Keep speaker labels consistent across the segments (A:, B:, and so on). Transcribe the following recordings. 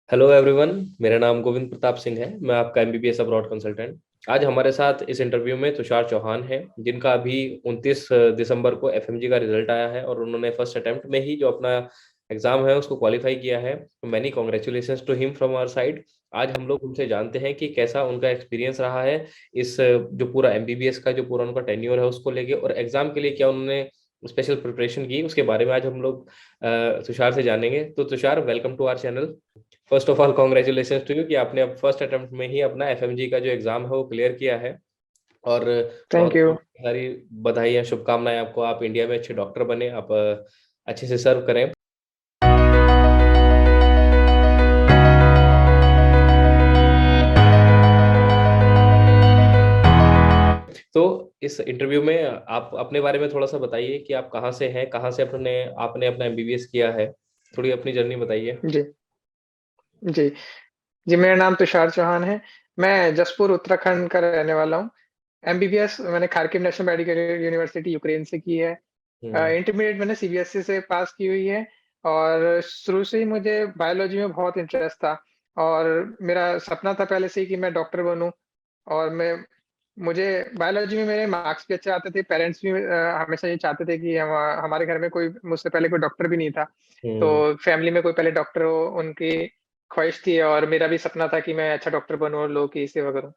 A: Hello everyone. मेरा नाम गोविंद प्रताप सिंह है। मैं आपका एमबीबीएस अब्रॉड कंसल्टेंट। आज हमारे साथ इस इंटरव्यू में तुषार चौहान है, जिनका अभी 29 दिसंबर को एफएमजी का रिजल्ट आया है और उन्होंने फर्स्ट अटेम्प्ट में ही जो अपना एग्जाम है उसको क्वालिफाई किया है। Many congratulations to him from our side. आज हम लोग उनसे जानते हैं कि कैसा उनका एक्सपीरियंस रहा है इस जो पूरा एमबीबीएस का जो पूरा उनका टेन्योर है उसको लेके, और एग्जाम के लिए क्या उन्होंने स्पेशल प्रिपरेशन की, उसके बारे में आज हम लोग तुषार से जानेंगे। तो Tushar, welcome to our channel. First of all congratulation to you कि आपने अब फर्स्ट अटेम्प्ट में ही अपना एफएमजी का जो एग्जाम है वो क्लियर किया है। और
B: थैंक
A: बहुत
B: यू।
A: बहुत सारी बधाई और शुभकामनाएं आपको। आप इंडिया में अच्छे डॉक्टर बने, आप अच्छे से सर्व करें। तो इस इंटरव्यू में आप अपने बारे में थोड़ा सा बताइए कि आप कहाँ से हैं, कहाँ से अपने आपने अपना एमबीबीएस किया है। थोड़ी अपनी जर्नी बताइए।
B: जी, जी। जी, मेरा नाम तुषार चौहान है। मैं जसपुर उत्तराखंड का रहने वाला हूँ। एमबीबीएस मैंने Kharkiv national medical university Ukraine से की है।
A: हम्म।
B: इंटरमीडिएट मैंने सीबीएसई से पास की हुई है और शुरू से ही मुझे बायोलॉजी में बहुत इंटरेस्ट था और मेरा सपना था पहले से ही कि मैं डॉक्टर बनूँ और मैं मुझे बायोलॉजी में मेरे मार्क्स भी अच्छे आते थे। पेरेंट्स भी हमेशा ये चाहते थे कि हमारे घर में कोई मुझसे पहले कोई डॉक्टर भी नहीं था। तो
A: हम्म।
B: फैमिली में कोई पहले डॉक्टर हो, उनकी ख्वाहिश थी और मेरा भी सपना था कि मैं अच्छा डॉक्टर बनूँ और लोगों की सेवा करूँ।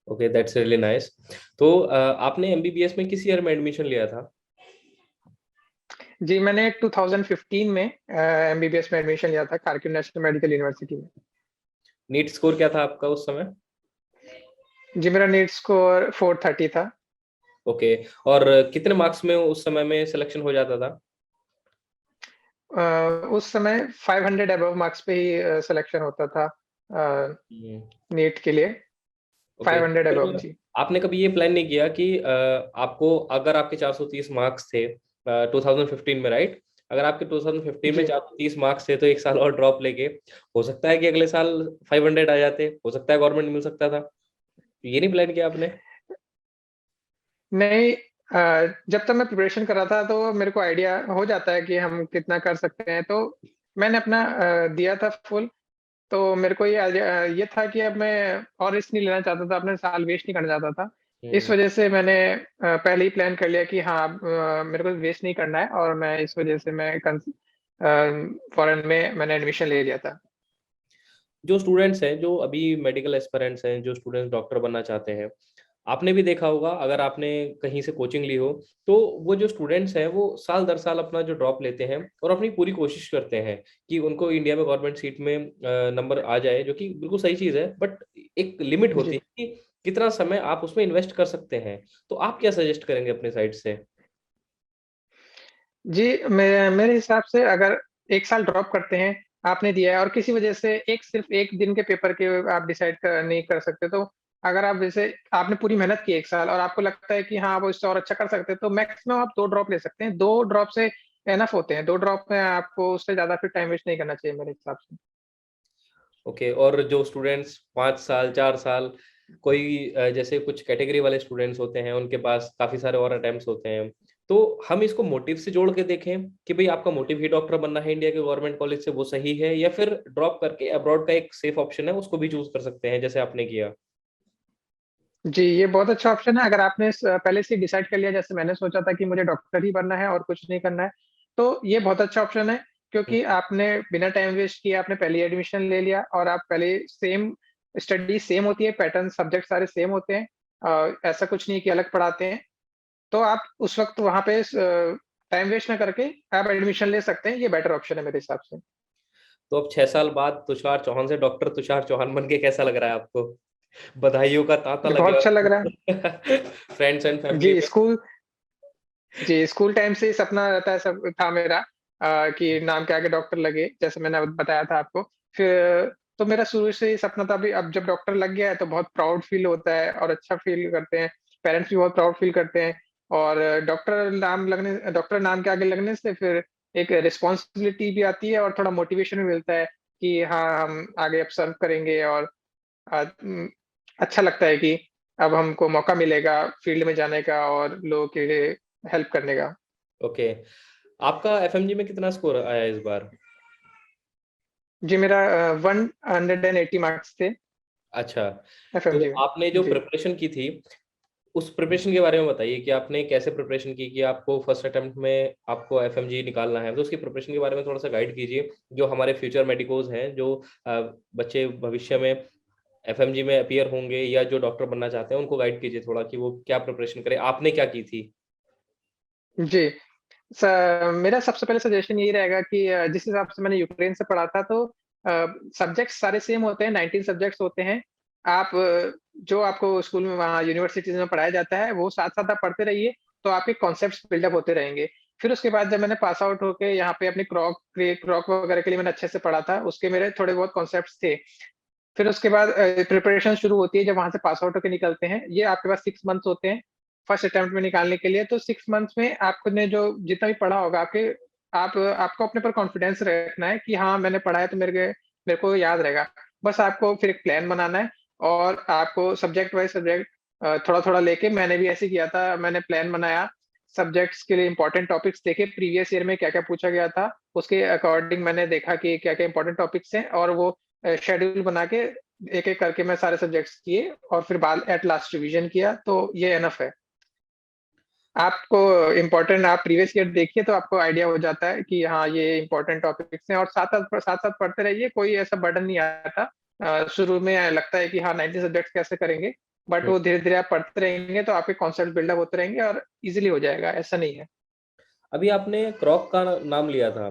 A: Okay, that's really nice. तो आपने एमबीबीएस में किस ईयर में एडमिशन लिया था?
B: जी, मैंने 2015 में एमबीबीएस में एडमिशन लिया था खारकिव नेशनल मेडिकल यूनिवर्सिटी में।
A: नीट स्कोर क्या था आपका उस समय?
B: जी, मेरा नीट स्कोर 430 था।
A: ओके। और कितने मार्क्स में उस समय में सिलेक्शन हो जाता था?
B: अ, उस समय 500 अबव मार्क्स पे ही सिलेक्शन होता था
A: हम्म।
B: नीट के लिए।
A: ओके।
B: 500 अबव
A: फिर
B: जी।
A: आपने कभी ये प्लान नहीं किया कि आपको, अगर आपके 430 मार्क्स थे 2015 में, राइट? अगर आपके 2015 में
B: जी।
A: 430 मार्क्स थे तो एक साल और ड्रॉप लेके हो सकता है कि अगले साल 500 आ जाते, हो सकता है गवर्नमेंट मिल सकता था। ये नहीं प्लान किया आपने?
B: नहीं, जब तक मैं प्रिपरेशन कर रहा था तो मेरे को आइडिया हो जाता है कि हम कितना कर सकते हैं, तो मैंने अपना दिया था फुल। तो मेरे को ये था कि अब मैं और रिस्क नहीं लेना चाहता था, अपना साल वेस्ट नहीं करना चाहता था। इस
A: हम्म।
B: वजह से मैंने पहले ही प्लान कर लिया कि हाँ, अब मेरे को वेस्ट नहीं करना है और मैं इस वजह से मैं फॉरेन में मैंने एडमिशन ले लिया था।
A: जो स्टूडेंट्स हैं, जो अभी मेडिकल एस्पिरेंट्स हैं, जो स्टूडेंट्स डॉक्टर बनना चाहते हैं, आपने भी देखा होगा, अगर आपने कहीं से कोचिंग ली हो, तो वो जो स्टूडेंट्स हैं वो साल दर साल अपना जो ड्रॉप लेते हैं और अपनी पूरी कोशिश करते हैं कि उनको इंडिया में गवर्नमेंट सीट में नंबर आ जाए, जो कि बिल्कुल सही चीज़ है। बट एक लिमिट होती
B: जी।
A: है कि कितना समय आप उसमें इन्वेस्ट कर सकते हैं। तो आप क्या सजेस्ट करेंगे अपने साइड से?
B: जी, मेरे हिसाब से अगर 1 साल ड्रॉप करते हैं, आपने दिया है और किसी वजह से एक सिर्फ़ 1 दिन के पेपर के आप डिसाइड नहीं कर सकते, तो अगर आप जैसे आपने पूरी मेहनत की 1 साल और आपको लगता है कि हाँ, वो इससे और अच्छा कर सकते हैं, तो मैक्सिमम आप 2 ड्रॉप ले सकते हैं। 2 ड्रॉप से इनफ होते हैं। 2 ड्रॉप में आपको उससे ज़्यादा फिर टाइम वेस्ट नहीं करना चाहिए मेरे हिसाब से।
A: ओके। और जो स्टूडेंट्स 5 साल 4 साल, कोई जैसे कुछ कैटेगरी वाले स्टूडेंट्स होते हैं, उनके पास काफी सारे और अटेम्प्ट्स होते हैं, तो हम इसको मोटिव से जोड़ के देखें कि भाई आपका मोटिव ही डॉक्टर बनना है इंडिया के गवर्नमेंट कॉलेज से, वो सही है, या फिर ड्रॉप करके अब्रॉड का एक सेफ ऑप्शन है उसको भी चूज कर सकते हैं जैसे आपने किया?
B: जी, ये बहुत अच्छा ऑप्शन है अगर आपने पहले से डिसाइड कर लिया जैसे मैंने सोचा था कि मुझे डॉक्टर ही बनना है और कुछ नहीं करना है, तो ये बहुत अच्छा ऑप्शन है क्योंकि आपने बिना टाइम वेस्ट किए आपने पहले ही एडमिशन ले लिया और आप पहले सेम स्टडी सेम होती है, पैटर्न सब्जेक्ट सारे सेम होते हैं। ऐसा कुछ नहीं है कि अलग पढ़ाते हैं, तो आप उस वक़्त वहाँ पे टाइम वेस्ट ना करके आप एडमिशन ले सकते हैं, ये बेटर ऑप्शन है मेरे हिसाब से।
A: तो अब 6 साल बाद तुषार चौहान से डॉक्टर तुषार चौहान बन के कैसा लग रहा है आपको? बधाइयों का तांता
B: जी,
A: लगे
B: बहुत अच्छा लग रहा है।
A: होंगे फ्रेंड्स एंड फैमिली
B: जी,
A: में।
B: जी, स्कूल टाइम से ही सपना रहता है सब था मेरा कि नाम के आगे डॉक्टर लगे, जैसे मैंने अब बताया था आपको। फिर तो मेरा शुरू से ही सपना था, अभी अब जब डॉक्टर लग गया है तो बहुत प्राउड फ़ील होता है और अच्छा फ़ील करते हैं। पेरेंट्स भी बहुत प्राउड फ़ील करते हैं और डॉक्टर नाम के आगे लगने से फिर एक रिस्पॉन्सिबिलिटी भी आती है और थोड़ा मोटिवेशन भी मिलता है कि हाँ, हम आगे अब सर्व करेंगे और अ, उम, अच्छा लगता है कि अब हमको मौका मिलेगा फ़ील्ड में जाने का और लोगों के लिए हेल्प करने का।
A: ओके। आपका एफएमजी में कितना स्कोर आया इस बार?
B: जी, मेरा 180 मार्क्स थे
A: अच्छा, तो
B: एफएमजी में।
A: आपने जो
B: जी।
A: प्रिपरेशन की थी, उस प्रिपरेशन के बारे में बताइए कि आपने कैसे प्रिपरेशन की कि आपको फर्स्ट अटेम्प्ट में आपको एफएमजी निकालना है, तो उसकी प्रिपरेशन के बारे में थोड़ा-सा गाइड कीजिए, जो हमारे फ्यूचर मेडिकोज़ हैं, जो बच्चे भविष्य में एफएमजी में अपीयर होंगे या जो डॉक्टर बनना चाहते हैं, उनको गाइड कीजिए थोड़ा कि वो क्या प्रिपरेशन करें, आपने क्या की थी?
B: जी। स मेरा सबसे पहले सजेशन यही रहेगा कि जिस हिसाब से मैंने यूक्रेन से पढ़ा था, तो सब्जेक्ट्स सारे सेम होते हैं, 19 सब्जेक्ट्स होते हैं। आप जो आपको स्कूल में वहाँ यूनिवर्सिटीज़ में पढ़ाया जाता है, वो साथ-साथ आप पढ़ते रहिए, तो आपके कॉन्सेप्ट्स बिल्डअप होते रहेंगे। फिर उसके बाद जब मैंने पास आउट होके यहाँ पे अपनी क्रॉक वगैरह के लिए मैंने अच्छे से पढ़ा था, उसके मेरे थोड़े बहुत कॉन्सेप्ट्स थे। फिर उसके बाद प्रिपरेशन शुरू होती है जब वहाँ से पास आउट होके निकलते हैं। ये आपके पास 6 मंथ्स होते हैं, फर्स्ट अटेम्प्ट में निकालने के लिए। तो 6 मंथ्स में आपने जो जितना भी पढ़ा होगा आपको अपने पर कॉन्फिडेंस रखना है कि हाँ, मैंने पढ़ा है तो मेरे को याद रहेगा। बस आपको फिर एक प्लान बनाना है और आपको सब्जेक्ट वाइज़ सब्जेक्ट थोड़ा-थोड़ा लेके मैंने भी ऐसे ही किया था। मैंने प्लान बनाया, सब्जेक्ट्स के लिए इम्पोर्टेंट टॉपिक्स देखे, प्रीवियस ईयर में क्या-क्या पूछा गया था, उसके अकॉर्डिंग मैंने देखा कि क्या-क्या इम्पोर्टेंट टॉपिक्स हैं और वो शेड्यूल बना के एक-एक करके मैं सारे सब्जेक्ट्स किए और फिर बाद एट लास्ट रिवीजन किया, तो ये इनफ है। आपको इम्पोर्टेंट आप प्रीवियस ईयर देखिए तो आपको आइडिया हो जाता है कि हाँ, ये इम्पोर्टेंट टॉपिक्स हैं और साथ-साथ पढ़ते रहिए, कोई ऐसा बर्डन नहीं आता। शुरू में लगता है कि हाँ, 90 सब्जेक्ट्स कैसे करेंगे, बट
A: हुँ।
B: वो धीरे-धीरे आप पढ़ते रहेंगे तो आपके कॉन्सेप्ट बिल्डअप होते रहेंगे और ईज़िली हो जाएगा, ऐसा नहीं है।
A: अभी आपने क्रॉक का नाम लिया था,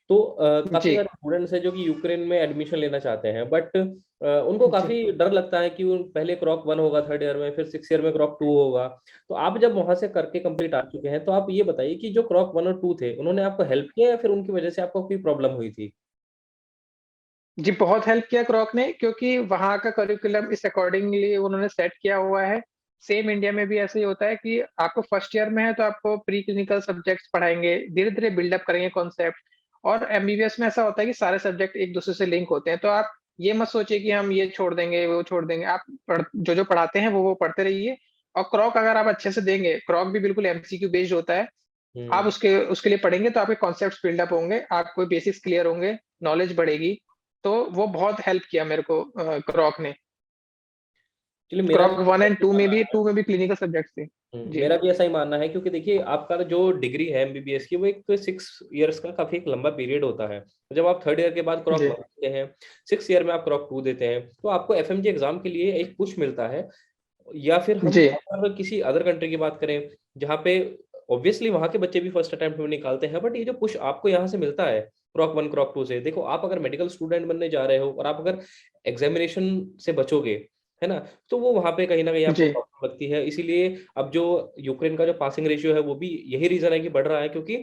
A: तो काफ़ी
B: जी,
A: सारे स्टूडेंट्स हैं जो कि यूक्रेन में एडमिशन लेना चाहते हैं, बट उनको
B: जी।
A: काफ़ी डर लगता है कि वो पहले क्रॉक 1 होगा थर्ड ईयर में, फिर 6th ईयर में क्रॉक 2 होगा। तो आप जब वहाँ से करके कंप्लीट आ चुके हैं, तो आप ये बताइए कि जो क्रॉक 1 और 2 थे, उन्होंने आपको हेल्प किया या फिर उनकी वजह से आपको कोई प्रॉब्लम हुई थी?
B: जी, बहुत हेल्प किया क्रॉक ने क्योंकि वहाँ का करिकुलम इस अकॉर्डिंगली उन्होंने सेट किया हुआ है। सेम इंडिया में भी ऐसे ही होता है कि आपको फर्स्ट ईयर में है तो आपको प्री क्लिनिकल सब्जेक्ट्स पढ़ाएँगे, धीरे-धीरे बिल्डअप करेंगे कॉन्सेप्ट और एमबीबीएस में ऐसा होता है कि सारे सब्जेक्ट एक-दूसरे से लिंक होते हैं। तो आप ये मत सोचिए कि हम ये छोड़ देंगे, वो छोड़ देंगे। आप जो-जो पढ़ाते हैं वो पढ़ते रहिए और क्रॉक अगर आप अच्छे से देंगे, क्रॉक भी बिल्कुल एमसीक्यू बेस्ड होता है। आप
A: हुँ।
B: उसके उसके लिए पढ़ेंगे तो आपके कॉन्सेप्ट्स बिल्डअप होंगे, आपको बेसिक्स क्लियर होंगे, नॉलेज बढ़ेगी। तो वो बहुत हेल्प किया मेरे को क्रॉक ने।
A: एक्चुअली मेरा भी
B: क्रॉक 1 एंड
A: ऐसा ही
B: 2 में
A: मानना
B: भी
A: है।
B: 2 में भी क्लिनिकल सब्जेक्ट्स थे। जी,
A: मेरा भी ऐसा ही मानना है क्योंकि देखिए आपका जो डिग्री है एमबीबीएस की वो एक 6 इयर्स का काफ़ी एक लंबा पीरियड होता है। जब आप थर्ड ईयर के बाद क्रॉक
B: जी,
A: 1 देते हैं, 6th ईयर में आप क्रॉक 2 देते हैं, तो आपको एफएमजी एग्ज़ाम के लिए एक पुश मिलता है या फिर हम
B: जी,
A: अगर किसी अदर कंट्री की बात करें, जहाँ पे ऑब्वियसली वहाँ के बच्चे भी फर्स्ट अटेम्प्ट में निकालते हैं, बट ये जो पुश आपको यहाँ से मिलता है, क्रॉक 1, क्रॉक 2 से, देखो आप अगर मेडिकल स्टूडेंट बनने जा रहे हो और आप अगर एग्ज़ामिनेशन से बचोगे, है ना? तो वो वहाँ पे कहीं न कहीं आपको
B: जी,
A: प्रॉब्लम लगती है। इसीलिए अब जो यूक्रेन का जो पासिंग रेशियो है, वो भी यही रीज़न है कि बढ़ रहा है क्योंकि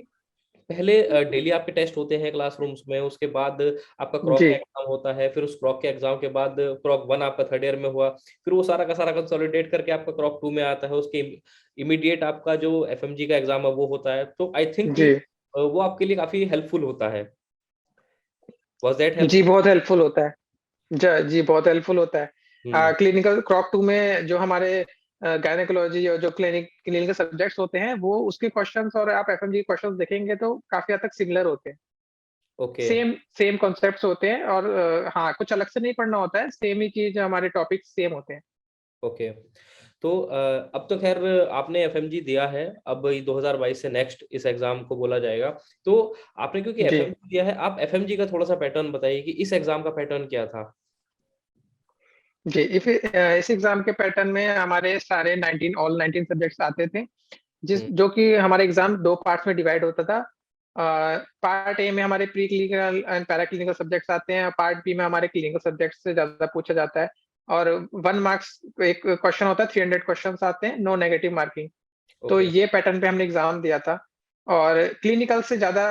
A: पहले डेली आपके टेस्ट होते हैं क्लासरूम्स में, उसके बाद आपका क्रॉक
B: जी,
A: का एग्ज़ाम होता है, फिर उस क्रॉक के एग्ज़ाम के बाद क्रॉक 1 आपका थर्ड ईयर में हुआ, फिर वो सारा का सारा कंसोलिडेट करके आपका क्रॉक 2 में आता है, उसके इमीडिएट आपका जो एफएमजी का एग्ज़ाम है वो होता है। तो आई थिंक कि
B: जी,
A: वो आपके लिए काफ़ी हेल्पफुल होता है। वाज़ दैट
B: जी,
A: हेल्पफुल?
B: बहुत हेल्पफुल होता है। जी, बहुत हेल्पफुल होता है।
A: हुँ,
B: क्लिनिकल क्रॉक 2 में जो हमारे गायनेकोलॉजी और जो क्लिनिकल सब्जेक्ट्स होते हैं, वो उसके क्वेश्चन्स और आप एफएमजी के क्वेश्चन्स देखेंगे तो काफ़ी हद तक सिमिलर होते हैं।
A: ओके,
B: सेम सेम कॉन्सेप्ट्स होते हैं और हाँ, कुछ अलग से नहीं पढ़ना होता है, सेम ही चीज़ हमारे टॉपिक्स सेम होते हैं।
A: ओके। तो अब तो ख़ैर आपने एफएमजी दिया है, अब ये 2022 से नेक्स्ट इस एग्ज़ाम को बोला जाएगा। तो आपने क्योंकि
B: जी,
A: एफएमजी दिया है, आप एफएमजी का थोड़ा-सा पैटर्न बताइए कि इस एग्ज़ाम का पैटर्न क्या था?
B: जी, इस एग्ज़ाम के पैटर्न में हमारे सारे 19 ऑल 19 सब्जेक्ट्स आते थे,
A: हुँ,
B: जो कि हमारा एग्ज़ाम 2 पार्ट्स में डिवाइड होता था। पार्ट ए में हमारे pre clinical and para clinical subjects आते हैं, पार्ट बी में हमारे क्लिनिकल सब्जेक्ट्स से ज़्यादा पूछा जाता है और 1 मार्क्स एक क्वेश्चन होता है, 300 क्वेश्चन्स आते हैं, नो नेगेटिव मार्किंग। तो
A: ओके,
B: ये पैटर्न पे हमने एग्ज़ाम दिया था और क्लिनिकल से ज़्यादा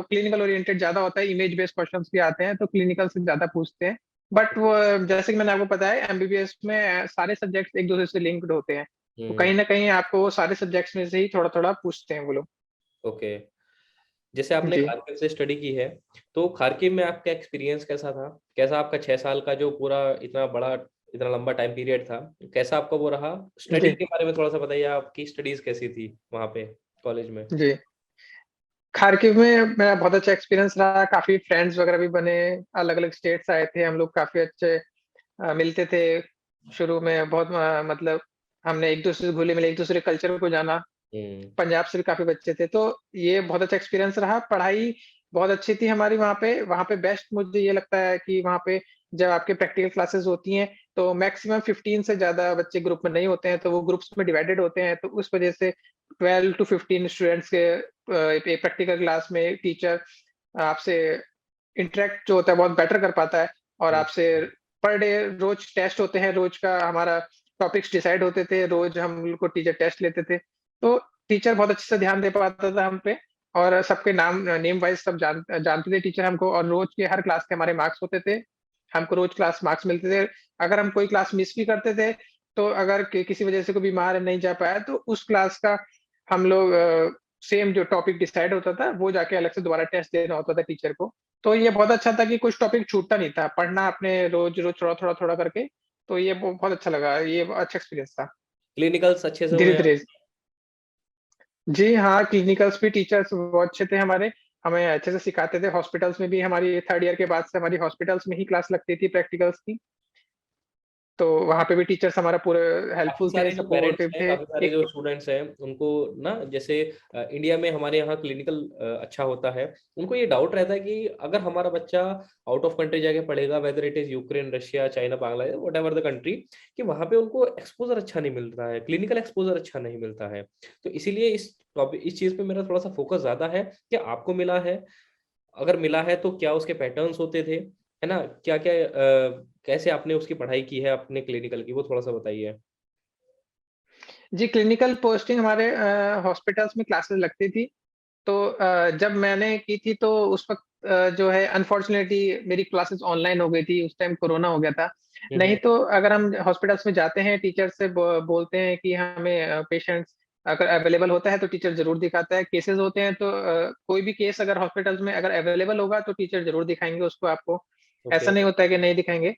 B: क्लिनिकल ओरिएंटेड ज़्यादा होता है, इमेज बेस्ड क्वेश्चन्स भी आते हैं, तो क्लिनिकल से ज़्यादा पूछते हैं। बट वो जैसे कि मैंने आपको बताया एमबीबीएस में सारे सब्जेक्ट्स एक-दूसरे से लिंक्ड होते हैं। तो
A: हुँ,
B: कहीं न कहीं आपको वो सारे सब्जेक्ट्स में से ही थोड़ा-थोड़ा पूछते हैं वो लोग।
A: ओके। जैसे आपने
B: जी।
A: खारकिव से स्टडी की है, तो खारकिव में आपका एक्सपीरियंस कैसा था? कैसा आपका 6 साल का जो पूरा इतना बड़ा, इतना लंबा टाइम पीरियड था, कैसा आपका वो रहा? स्टडी
B: जी,
A: के बारे में थोड़ा-सा बताइए, आपकी स्टडीज़ कैसी थी वहाँ पे कॉलेज में?
B: जी। खार्किव में मेरा बहुत अच्छा एक्सपीरियंस रहा, काफ़ी फ्रेंड्स वगैरह भी बने, अलग-अलग स्टेट से आए थे, हम लोग काफ़ी अच्छे मिलते थे। शुरू में बहुत मतलब हमने एक-दूसरे से घुले-मिले, एक-दूसरे कल्चर को जाना।
A: हुँ,
B: पंजाब से भी काफ़ी बच्चे थे, तो ये बहुत अच्छा एक्सपीरियंस रहा। पढ़ाई बहुत अच्छी थी हमारी वहाँ पे बेस्ट मुझे ये लगता है कि वहाँ पे जब आपके प्रैक्टिकल क्लासेस होती हैं, तो मैक्सिमम 15 से ज़्यादा बच्चे ग्रुप में नहीं होते हैं, तो वो ग्रुप्स में डिवाइडेड होते हैं, तो उस वजह से 12 टू 15 स्टूडेंट्स के एक प्रैक्टिकल क्लास में टीचर आपसे इंटरैक्ट जो होता है बहुत बेटर कर पाता है और
A: हुँ,
B: आपसे पर डे रोज़ टेस्ट होते हैं, रोज़ का हमारा टॉपिक्स डिसाइड होते थे, रोज़ हम लोग को टीचर टेस्ट लेते थे। तो टीचर बहुत अच्छे से ध्यान दे पाता था हम पे और सबके नेम वाइज़ सब जानते थे टीचर हमको और रोज़ के हर क्लास के हमारे मार्क्स होते थे। हमको रोज़ क्लास मार्क्स मिलते थे। अगर हम कोई क्लास मिस भी करते थे, तो अगर कि किसी वजह से कोई बीमार है, नहीं जा पाया, तो उस क्लास का हम लोग सेम जो टॉपिक डिसाइड होता था, वो जाके अलग से दोबारा टेस्ट देना होता था टीचर को। तो ये बहुत अच्छा था कि कुछ टॉपिक छूटता नहीं था, पढ़ना आपने रोज़-रोज़ थोड़ा-थोड़ा करके, तो ये बहुत अच्छा लगा, ये अच्छा एक्सपीरियंस था।
A: क्लिनिकल्स अच्छे से हुए
B: धीरे-धीरे
A: आपके?
B: जी हाँ, क्लिनिकल्स भी टीचर्स बहुत अच्छे थे हमारे, हमें अच्छे से सिखाते थे, हॉस्पिटल्स में भी हमारी 3rd ईयर के बाद से हमारी हॉस्पिटल्स में ही क्लास लगती थी प्रैक्टिकल्स की, तो वहाँ पे भी टीचर्स हमारा पूरे
A: काफ़ी
B: हेल्पफुल थे,
A: सारे जो पेरेंट्स
B: सपोर्टिव
A: हैं,
B: थे।
A: काफ़ी सारे जो
B: एक
A: स्टूडेंट्स हैं, उनको ना जैसे इंडिया में हमारे यहाँ क्लिनिकल अच्छा होता है। उनको ये डाउट रहता है कि अगर हमारा बच्चा आउट ऑफ कंट्री जाके पढ़ेगा, whether it is Ukraine, Russia, China, Bangladesh, whatever the country, कि वहाँ पे उनको एक्सपोज़र अच्छा नहीं मिल रहा है, क्लिनिकल एक्सपोज़र अच्छा नहीं मिलता है। तो इसीलिए इस चीज़ पे मेरा थोड़ा-सा फ़ोकस ज़्यादा है, क्या आपको मिला है? अगर मिला है तो क्या उसके पैटर्न्स होते थे? है ना? क्या-क्या कैसे आपने उसकी पढ़ाई की है अपने क्लिनिकल की, वो थोड़ा-सा बताइए?
B: जी, क्लिनिकल पोस्टिंग हमारे हॉस्पिटल्स में क्लासेस लगती थी। तो जब मैंने की थी तो उस वक़्त जो है अनफॉर्च्यूनेटली मेरी क्लासेस ऑनलाइन हो गई थी, उस टाइम कोरोना हो गया था।
A: हुँ,
B: नहीं
A: हुँ।
B: तो अगर हम हॉस्पिटल्स में जाते हैं, टीचर से बोलते हैं कि हमें पेशेंट्स अगर अवेलेबल होता है तो टीचर ज़रूर दिखाता है। केसेज़ होते हैं तो कोई भी केस अगर हॉस्पिटल्स में अगर अवेलेबल होगा तो टीचर ज़रूर दिखाएँगे उसको आपको।
A: ओके।
B: ऐसा नहीं होता है कि नहीं दिखाएँगे।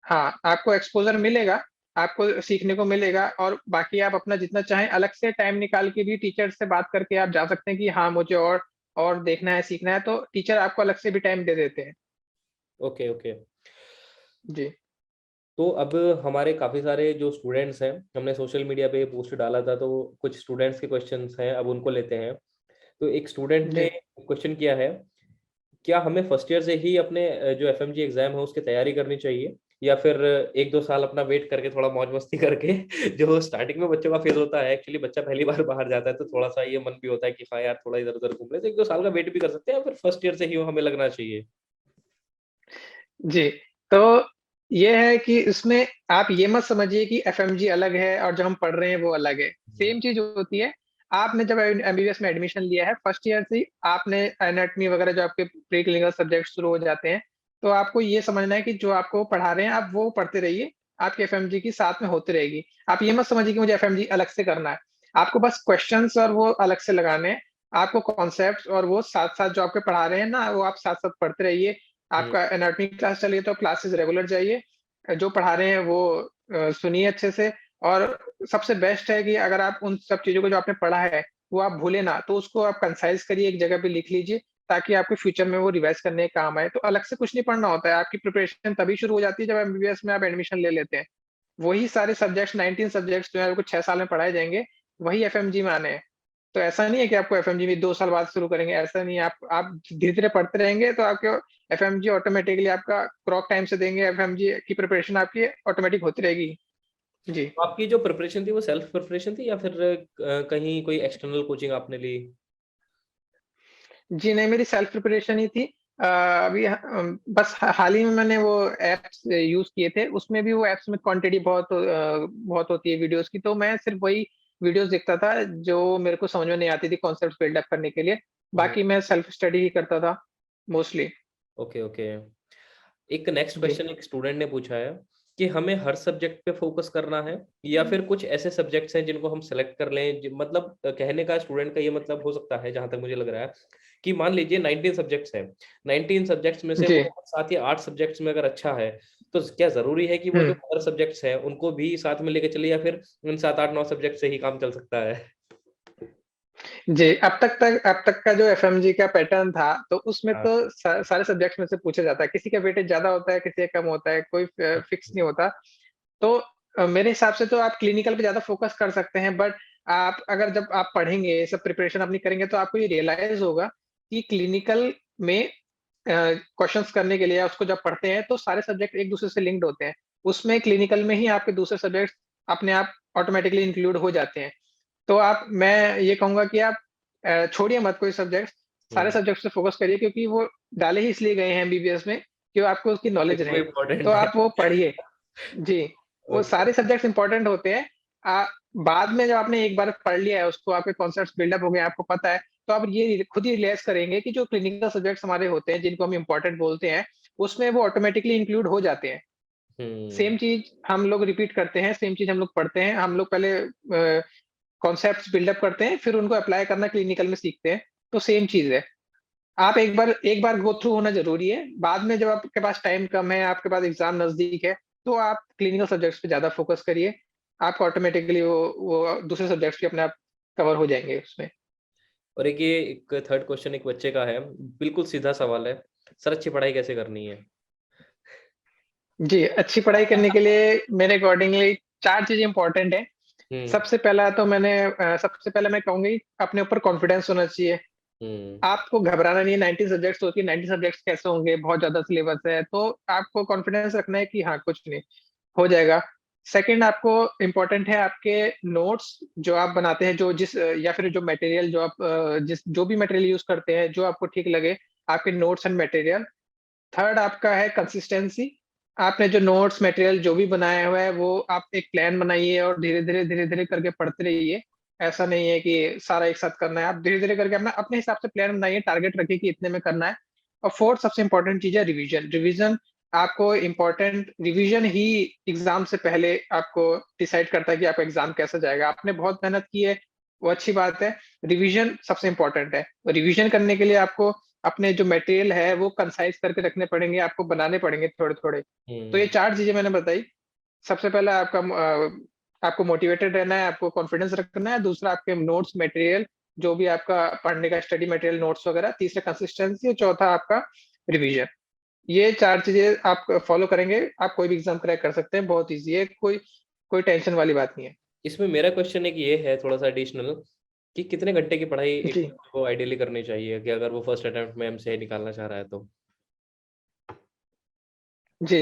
B: हाँ, आपको एक्सपोज़र मिलेगा, आपको सीखने को मिलेगा और बाकी आप अपना जितना चाहें अलग से टाइम निकाल के भी टीचर से बात करके आप जा सकते हैं कि हाँ, मुझे और देखना है, सीखना है, तो टीचर आपको अलग से भी टाइम दे देते हैं।
A: Okay, okay.
B: जी,
A: तो अब हमारे काफ़ी सारे जो स्टूडेंट्स हैं, हमने सोशल मीडिया पे पोस्ट डाला था, तो कुछ स्टूडेंट्स के क्वेश्चन्स हैं, अब उनको लेते हैं। तो एक स्टूडेंट ने
B: जी।
A: क्वेश्चन किया है, क्या हमें फर्स्ट ईयर से ही अपने जो एफएमजी एग्ज़ाम है, उसकी तैयारी करनी चाहिए? या फिर 1-2 साल अपना वेट करके, थोड़ा मौज-मस्ती करके जो स्टार्टिंग में बच्चों का फ़ेज़ होता है, एक्चुअली बच्चा पहली बार बाहर जाता है, तो थोड़ा-सा ये मन भी होता है कि हाँ यार, थोड़ा इधर-उधर घूम लें, तो 1-2 साल का वेट भी कर सकते हैं या फिर फर्स्ट ईयर से ही वो हमें लगना चाहिए?
B: जी, तो ये है कि इसमें आप ये मत समझिए कि एफएमजी अलग है और जो हम पढ़ रहे हैं वो अलग है।
A: हुँ,
B: सेम चीज़ होती है। आपने जब एमबीबीएस में एडमिशन लिया है, फर्स्ट ईयर से ही आपने एनाटॉमी वगैरह जो आपके प्री क्लिनिकल सब्जेक्ट शुरू हो जाते हैं, तो आपको ये समझना है कि जो आपको पढ़ा रहे हैं, आप वो पढ़ते रहिए, आपकी एफएमजी की साथ में होती रहेगी। आप ये मत समझिए कि मुझे एफएमजी अलग से करना है। आपको बस क्वेश्चन्स और वो अलग से लगाने हैं। आपको कॉन्सेप्ट्स और वो साथ-साथ जो आपके पढ़ा रहे हैं ना, वो आप साथ-साथ पढ़ते रहिए।
A: हुँ,
B: आपका एनाटॉमी क्लास चल रही है तो क्लासेस रेगुलर जाइए। जो पढ़ा रहे हैं वो सुनिए अच्छे से और सबसे बेस्ट है कि अगर आप उन सब चीज़ों को जो आपने पढ़ा है, वो आप भूले ना, तो उसको आप कंसाइज़ करिए, एक जगह पे लिख लीजिए, ताकि आपको फ्यूचर में वो रिवाइज़ करने के काम आए। तो अलग से कुछ नहीं पढ़ना होता है, आपकी प्रिपरेशन तभी शुरू हो जाती है जब एमबीबीएस में आप एडमिशन ले लेते हैं। वही सारे सब्जेक्ट्स 19 सब्जेक्ट्स जो हैं आपको 6 साल में पढ़ाए जाएँगे, वही एफएमजी में आने हैं। तो ऐसा नहीं है कि आपको एफएमजी भी 2 साल बाद शुरू करेंगे, ऐसा नहीं है। आप धीरे-धीरे पढ़ते रहेंगे तो आपके एफएमजी ऑटोमैटिकली आपका क्रॉक टाइम से देंगे, एफएमजी की प्रिपरेशन आपकी ऑटोमैटिक होती रहेगी। जी।
A: तो आपकी जो प्रिपरेशन थी, वो सेल्फ प्रिपरेशन थी या फिर कहीं कोई एक्सटर्नल कोचिंग आपने ली?
B: जी, नहीं मेरी सेल्फ प्रिपरेशन ही थी। अभी बस हाल ही में मैंने वो ऐप्स यूज़ किए थे, उसमें भी वो ऐप्स में क्वांटिटी बहुत होती है वीडियोज़ की, तो मैं सिर्फ़ वही वीडियोज़ देखता था जो मेरे को समझ में नहीं आती थी कॉन्सेप्ट्स बिल्ड अप करने के लिए।
A: हुँ,
B: बाकी मैं सेल्फ स्टडी ही करता था मोस्टली।
A: Okay, okay. एक नेक्स्ट
B: जी।
A: क्वेश्चन एक स्टूडेंट ने पूछा है कि हमें हर सब्जेक्ट पे फोकस करना है या फिर कुछ ऐसे सब्जेक्ट्स हैं जिनको हम सेलेक्ट कर लें मतलब कहने का स्टूडेंट का ये मतलब हो सकता है जहां तक मुझे लग रहा है कि मान लीजिए 19 सब्जेक्ट्स हैं 19 सब्जेक्ट्स में से
B: जी।
A: वो 7 या 8 सब्जेक्ट्स में अगर अच्छा है तो क्या जरूरी है कि वो जो
B: हुँ।
A: अदर सब्जेक्ट्स हैं उनको भी साथ में लेके चले या फिर उन 7 8 9 सब्जेक्ट से ही काम चल सकता है?
B: जी, अब तक का जो एफएमजी का पैटर्न था, तो उसमें
A: हाँ।
B: तो सारे सब्जेक्ट्स में से पूछा जाता है। किसी का वेटेज ज़्यादा होता है, किसी का कम होता है, कोई फिक्स नहीं होता। तो मेरे हिसाब से तो आप क्लिनिकल पे ज़्यादा फ़ोकस कर सकते हैं, बट आप अगर जब आप पढ़ेंगे, ये सब प्रिपरेशन अपनी करेंगे, तो आपको ये रियलाइज़ होगा कि क्लिनिकल में क्वेश्चन्स करने के लिए या उसको जब पढ़ते हैं, तो सारे सब्जेक्ट एक-दूसरे से लिंक्ड होते हैं। उसमें क्लिनिकल में ही आपके दूसरे सब्जेक्ट्स अपने आप ऑटोमैटिकली इंक्लूड हो जाते हैं। तो मैं ये कहूँगा कि आप छोड़िए मत कोई सब्जेक्ट्स, सारे
A: हुँ।
B: सब्जेक्ट्स पे फ़ोकस करिए, क्योंकि वो डाले ही इसलिए गए हैं एमबीबीएस में कि आपको उसकी नॉलेज
A: वो
B: रहे। तो
A: इम्पोर्टेंट है।
B: आप वो पढ़िए। जी, वो
A: ओके।
B: सारे सब्जेक्ट्स इम्पोर्टेंट होते हैं। अ, बाद में जब आपने एक बार पढ़ लिया है उसको, आपके कॉन्सेप्ट्स बिल्डअप हो गए, आपको पता है, तो आप ये खुद ही रियलाइज़ करेंगे कि जो क्लिनिकल सब्जेक्ट्स हमारे होते हैं, जिनको हम इम्पोर्टेंट बोलते हैं, उसमें वो ऑटोमैटिकली इंक्लूड हो जाते हैं।
A: हुँ।
B: सेम चीज़ हम लोग रिपीट करते हैं, सेम चीज़ हम लोग पढ़ते हैं। हम लोग पहले कॉन्सेप्ट्स बिल्डअप करते हैं, फिर उनको अप्लाई करना क्लिनिकल में सीखते हैं, तो सेम चीज़ है। आप एक बार गो थ्रू होना ज़रूरी है, बाद में जब आपके पास टाइम कम है, आपके पास एग्ज़ाम नज़दीक है, तो आप क्लिनिकल सब्जेक्ट्स पे ज़्यादा फ़ोकस करिए। आपको ऑटोमैटिकली वो दूसरे सब्जेक्ट्स भी अपने आप कवर हो जाएँगे उसमें।
A: और एक थर्ड क्वेश्चन एक बच्चे का है, बिल्कुल सीधा सवाल है, सर अच्छी पढ़ाई कैसे करनी है?
B: जी, अच्छी पढ़ाई करने के लिए मेरे अकॉर्डिंगली 4 चीज़ें इम्पोर्टेंट हैं।
A: हुँ।
B: सबसे पहले मैं कहूँगी अपने ऊपर कॉन्फिडेंस होना चाहिए।
A: हुँ।
B: आपको घबराना नहीं है, 90 सब्जेक्ट्स होती है, 90 सब्जेक्ट्स कैसे होंगे, बहुत ज़्यादा सिलेबस है, तो आपको कॉन्फिडेंस रखना है कि हाँ, कुछ नहीं, हो जाएगा। सेकंड आपको इम्पोर्टेंट है आपके नोट्स जो आप बनाते हैं, या फिर जो मटेरियल जो आप जो भी मटेरियल यूज़ करते हैं, जो आपको ठीक लगे, आपके नोट्स एंड मटेरियल। थर्ड आपका है कंसिस्टेंसी। आपने जो नोट्स मटेरियल जो भी बनाया हुआ है, वो आप एक प्लान बनाइए और धीरे-धीरे करके पढ़ते रहिए। ऐसा नहीं है कि सारा एक साथ करना है, आप धीरे-धीरे करके अपना अपने हिसाब से प्लान बनाइए, टारगेट रखिए कि इतने में करना है। और फोर्थ सबसे इम्पोर्टेंट चीज़ है रिवीजन। रिवीजन ही एग्ज़ाम से पहले आपको डिसाइड करता है कि आपका एग्ज़ाम कैसा जाएगा। आपने बहुत मेहनत की है, वो अच्छी बात है। रिवीजन सबसे इम्पोर्टेंट है। रिवीजन करने के लिए आपको अपने जो मटेरियल है वो कंसाइज़ करके रखने पड़ेंगे, आपको बनाने पड़ेंगे थोड़े-थोड़े। तो ये
A: हुँ।
B: 4 चीज़ें मैंने बताई। सबसे पहला आपको मोटिवेटेड रहना है, आपको कॉन्फिडेंस रखना है, दूसरा आपके नोट्स मटेरियल जो भी आपका पढ़ने का स्टडी मटेरियल नोट्स वगैरह, तीसरा कंसिस्टेंसी और चौथा आपका रिवीजन। ये 4 चीज़ें आप फॉलो करेंगे, आप कोई भी एग्ज़ाम क्रैक कर सकते हैं, बहुत ईज़ी है, कोई कोई टेंशन वाली बात नहीं है।
A: इसमें मेरा क्वेश्चन एक ये है थोड़ा-सा एडिशनल कि कितने घंटे की पढ़ाई एक
B: जी,
A: बच्चे को आइडियली करनी चाहिए कि अगर वो फर्स्ट अटेम्प्ट में एमसीए निकालना चाह रहा है तो?
B: जी।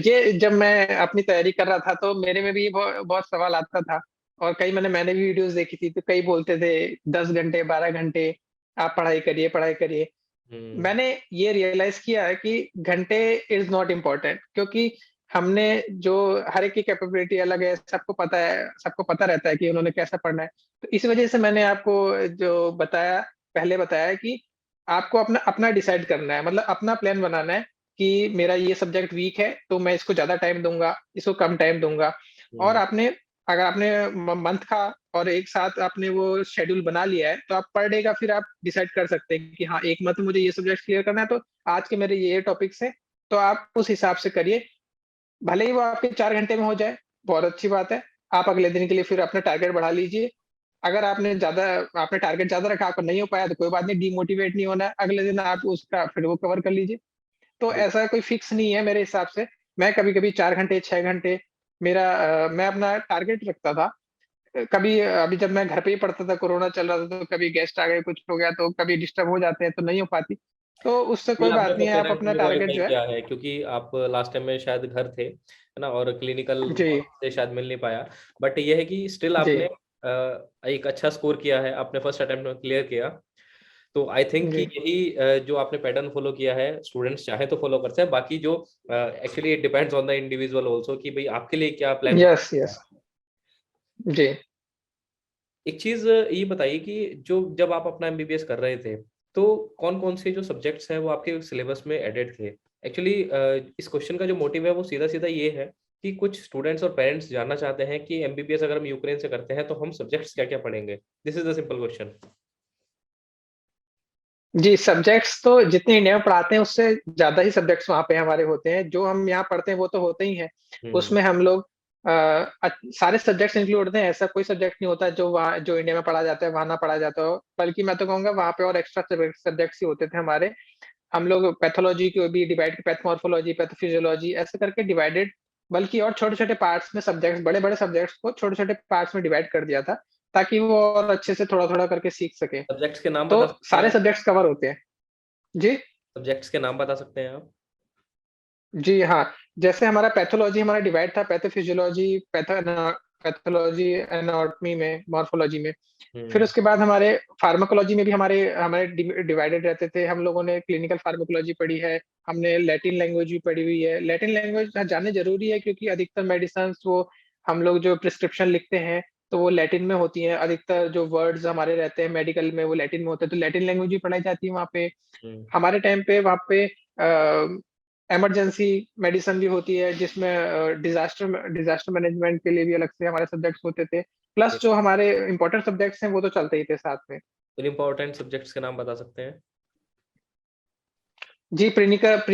B: ये जब मैं अपनी तैयारी कर रहा था, तो मेरे में भी बहुत सवाल आता था और मैंने भी वीडियोज़ देखी थी, तो कई बोलते थे 10 घंटे, 12 घंटे आप पढ़ाई करिए।
A: हुँ।
B: मैंने ये रियलाइज़ किया है कि घंटे इज़ नॉट इम्पोर्टेंट, क्योंकि हमने जो हर एक की कैपेबिलिटी अलग है, सबको पता रहता है कि उन्होंने कैसा पढ़ना है। तो इस वज़ह से मैंने आपको जो बताया, पहले बताया कि आपको अपना अपना डिसाइड करना है, मतलब अपना प्लान बनाना है कि मेरा ये सब्जेक्ट वीक है, तो मैं इसको ज़्यादा टाइम दूँगा, इसको कम टाइम दूँगा। और
A: हुँ।
B: अगर आपने मंथ का और एक साथ आपने वो शेड्यूल बना लिया है, तो आप पर डे का फिर आप डिसाइड कर सकते हैं कि हाँ, 1 मंथ में मुझे ये सब्जेक्ट क्लियर करना है, तो आज के मेरे ये टॉपिक्स हैं, तो आप उस हिसाब से करिए। भले ही वो आपके 4 घंटे में हो जाए, बहुत अच्छी बात है। आप अगले दिन के लिए फिर अपना टारगेट बढ़ा लीजिए। अगर आपने टारगेट ज़्यादा रखा, आपका नहीं हो पाया, तो कोई बात नहीं, डिमोटिवेट नहीं होना है। अगले दिन आप उसका फिर वो कवर कर लीजिए। तो
A: बिल्कुल।
B: ऐसा कोई फिक्स नहीं है मेरे हिसाब से। मैं कभी-कभी 4 घंटे, 6 घंटे मैं अपना टारगेट रखता था। अभी जब मैं घर पे ही पढ़ता था, कोरोना चल रहा था, तो कभी गेस्ट आ गए, कुछ हो गया, तो कभी डिस्टर्ब हो जाते हैं, तो नहीं हो पाती। तो उससे
A: ये
B: कोई
A: आपने
B: बात नहीं है,
A: फर्स्ट
B: आप
A: अटेम्प्ट
B: अपना
A: में
B: टारगेट
A: क्वालीफाई
B: जो है।
A: किया है क्योंकि आप लास्ट टाइम में शायद घर थे, है ना? और क्लिनिकल
B: जी,
A: से शायद मिल नहीं पाया। बट ये है कि स्टिल
B: जी,
A: आपने एक अच्छा स्कोर किया है, आपने फर्स्ट अटेम्प्ट में क्लियर किया। तो आई थिंक कि
B: जी।
A: यही जो आपने पैटर्न फॉलो किया है, स्टूडेंट्स चाहे तो फॉलो कर सकते हैं। बाकी जो actually it depends on the individual also कि भई आपके लिए क्या प्लान
B: यस, यस। जी।
A: एक चीज़ ये बताइए कि जो जब आप अपना एमबीबीएस कर रहे थे, तो कौन-कौन से जो सब्जेक्ट्स हैं वो आपके सिलेबस में एडेड थे? एक्चुअली इस क्वेश्चन का जो मोटिव है वो सीधा-सीधा ये है कि कुछ स्टूडेंट्स और पेरेंट्स जानना चाहते हैं कि एमबीबीएस अगर हम यूक्रेन से करते हैं तो हम सब्जेक्ट्स क्या-क्या पढ़ेंगे? This is the simple question.
B: जी, सब्जेक्ट्स तो जितने इंडिया में पढ़ाते हैं, उससे ज़्यादा ही सब्जेक्ट्स वहाँ पे हमारे होते हैं। जो हम यहाँ पढ़ते हैं, वो तो होते ही हैं।
A: हुँ।
B: उसमें हम लोग सारे सब्जेक्ट्स इंक्लूड होते हैं, ऐसा कोई सब्जेक्ट नहीं होता जो वहाँ जो इंडिया में पढ़ा जाता है वहाँ ना पढ़ा जाता हो, बल्कि मैं तो कहूँगा वहाँ पे और एक्स्ट्रा सब्जेक्ट्स ही होते थे हमारे। हम लोग पैथोलॉजी को भी डिवाइड, पैथोमॉर्फोलॉजी, पैथोफिजियोलॉजी ऐसे करके डिवाइडेड, बल्कि और छोटे-छोटे पार्ट्स में सब्जेक्ट्स, बड़े-बड़े सब्जेक्ट्स को छोटे-छोटे पार्ट्स में डिवाइड कर दिया था, ताकि वो और अच्छे से थोड़ा-थोड़ा करके सीख सकें।
A: सब्जेक्ट्स के नाम
B: तो
A: बता सकते हैं
B: सारे
A: आप?
B: सब्जेक्ट्स कवर होते हैं। जी?
A: सब्जेक्ट्स के नाम बता सकते हैं आप?
B: जी, हाँ। जैसे हमारा पैथोलॉजी हमारा डिवाइड था पैथोफिजियोलॉजी, पैथोलॉजी, एनाटॉमी में, मॉर्फोलॉजी में। फिर
A: हुँ,
B: उसके बाद हमारे फार्माकोलॉजी में भी हमारे हमारे डिवाइडेड रहते थे। हम लोगों ने क्लिनिकल फार्माकोलॉजी पढ़ी है, हमने लैटिन लैंग्वेज भी पढ़ी हुई है। लैटिन लैंग्वेज जाननी ज़रूरी है क्योंकि अधिकतर मेडिसिन्स वो हम लोग जो प्रिस्क्रिप्शन लिखते हैं, तो वो लैटिन में होती हैं। अधिकतर जो वर्ड्स हमारे रहते हैं मेडिकल में वो लैटिन में होते हैं, तो लैटिन लैंग्वेज भी पढ़ाई जाती है वहाँ पे।
A: हुँ,
B: हमारे टाइम पे वहाँ पे इमरजेंसी मेडिसिन भी होती है जिसमें डिज़ास्टर मैनेजमेंट के लिए भी अलग से हमारे सब्जेक्ट्स होते थे। Plus
A: okay.
B: जो हमारे इम्पोर्टेंट सब्जेक्ट्स हैं वो तो चलते ही थे साथ में।
A: फिर इम्पोर्टेंट सब्जेक्ट्स के नाम बता सकते हैं?
B: जी, प्री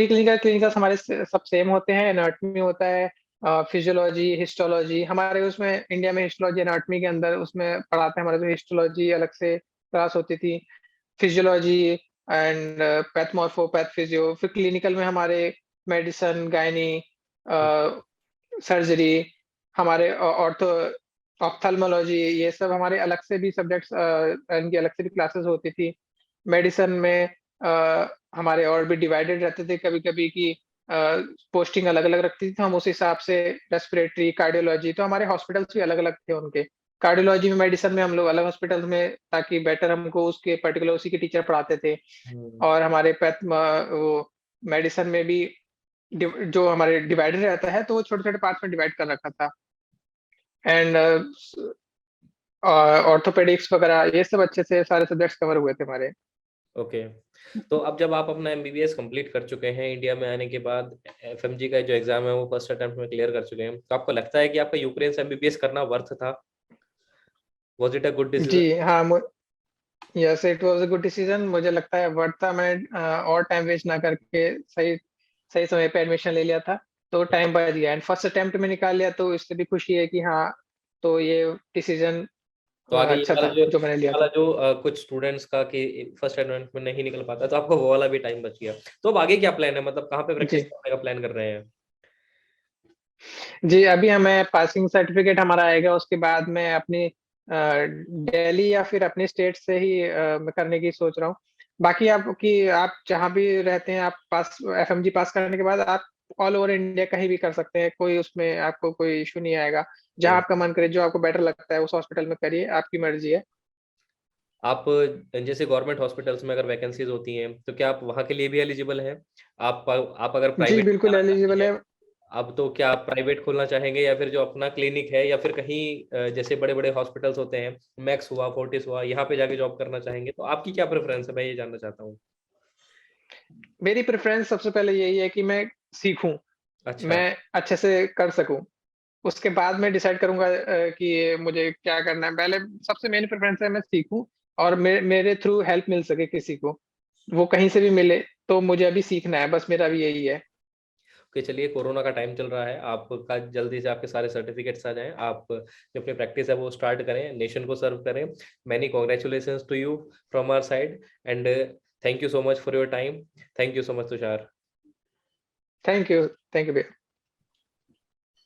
B: क्लिनिकल, क्लिनिकल्स हमारे सब सेम होते हैं, एनाटॉमी होता है, फिजियोलॉजी, हिस्टोलॉजी हमारे उसमें इंडिया में हिस्टोलॉजी, एनाटॉमी के अंदर उसमें पढ़ाते हैं हमारे तो हिस्टोलॉजी अलग से क्लास होती थी। फिजियोलॉजी एंड पैथमॉर्फो, पैथफिजियो, फिर क्लिनिकल में हमारे मेडिसिन, गायनी,
A: हुँ,
B: अ, सर्जरी, हमारे ऑर्थो, ऑप्थेल्मोलॉजी, ये सब हमारे अलग से भी सब्जेक्ट्स, इनकी अलग से भी क्लासेस होती थी। मेडिसिन में हमारे और भी डिवाइडेड रहते थे कभी-कभी कि अ, पोस्टिंग अलग-अलग रखती थी, तो हम उस हिसाब से रेस्पिरेटरी, कार्डियोलॉजी, तो हमारे हॉस्पिटल्स भी अलग-अलग थे उनके। कार्डियोलॉजी में, मेडिसिन में हम लोग अलग हॉस्पिटल्स में, ताकि बेटर हमको उसके पर्टिकुलर उसी के टीचर पढ़ाते थे।
A: हुँ।
B: और हमारे वो मेडिसिन में भी जो हमारे डिवाइडेड रहता है, तो वो छोटे-छोटे पार्ट्स में डिवाइड कर रखा था। एंड ऑर्थोपेडिक्स वगैरह ये सब अच्छे से सारे सब्जेक्ट्स कवर हुए थे हमारे।
A: ओके। तो अब जब आप अपना एमबीबीएस कंप्लीट कर चुके हैं, इंडिया में आने के बाद एफएमजी का जो एग्ज़ाम है वो फर्स्ट अटेम्प्ट में क्लियर कर चुके हैं। तो आपको लगता है कि आपका यूक्रेन से एमबीबीएस करना वर्थ था? वाज़ इट अ गुड
B: जी,
A: डिसीजन?
B: हाँ, yes, it was a good decision, मुझे लगता है वर्थ था। मैं और टाइम वेस्ट ना करके सही सही समय पे एडमिशन ले लिया था, तो टाइम बच गया एंड फर्स्ट अटेम्प्ट में निकाल लिया, तो इससे भी खुशी है कि हाँ, तो ये डिसीज़न
A: तो आगे
B: अच्छा था, जो मैंने
A: ये
B: लिया
A: वाला
B: था।
A: जो कुछ स्टूडेंट्स का कि फर्स्ट अटेम्प्ट में नहीं निकल पाता, तो आपको वो वाला भी टाइम बच गया। तो अब आगे क्या प्लान है? मतलब कहाँ पे प्रैक्टिस
B: जी।
A: करने का प्लान कर रहे हैं?
B: जी, अभी हमें पासिंग सर्टिफ़िकेट हमारा आएगा, उसके बाद मैं अपनी दिल्ली या फिर अपने स्टेट से ही मैं करने की सोच रहा हूँ। बाकी आप जहाँ भी रहते हैं, आप पास एफएमजी पास करने के बाद आप ऑल ओवर इंडिया कहीं भी कर सकते हैं, कोई उसमें आपको कोई इश्यू नहीं आएगा। जहाँ
A: हुँ।
B: आपका मन करे, जो आपको बेटर लगता है, उस हॉस्पिटल में करिए, आपकी मर्ज़ी है।
A: आप जैसे गवर्नमेंट हॉस्पिटल्स में अगर वैकेंसीज़ होती हैं, तो क्या आप वहाँ के लिए भी एलिजिबल हैं? आप अगर
B: जी,
A: प्राइवेट
B: बिल्कुल
A: जाना चाहती
B: एलिजिबल
A: हैं,
B: है।
A: अब तो क्या आप प्राइवेट खोलना चाहेंगे या फिर जो अपना क्लिनिक है या फिर कहीं जैसे बड़े-बड़े हॉस्पिटल्स होते हैं, मैक्स हुआ, फोर्टिस हुआ, यहाँ पे जाके जॉब करना चाहेंगे? तो आपकी क्या प्रेफ़रेंस है? मैं ये जानना चाहता हूँ।
B: मेरी प्रेफ़रेंस सबसे पहले यही है कि मैं सीखूँ,
A: अच्छा,
B: मैं अच्छे से कर सकूँ। उसके बाद मैं डिसाइड करूँगा कि मुझे क्या करना है। पहले सबसे मेन प्रेफ़रेंस है मैं सीखूँ और मेरे थ्रू हेल्प मिल सके किसी को। वो कहीं से भी मिले, तो मुझे अभी सीखना है, बस मेरा भी यही है।
A: ओके चलिए कोरोना का टाइम चल रहा है, आपका जल्दी से आपके सारे सर्टिफ़िकेट्स आ जाएँ, आप जो अपनी प्रैक्टिस है वो स्टार्ट करें, नेशन को सर्व करें। Many congratulations to you from our side and thank you so much for your time. Thank you so much Tushar.
B: Thank you भैया।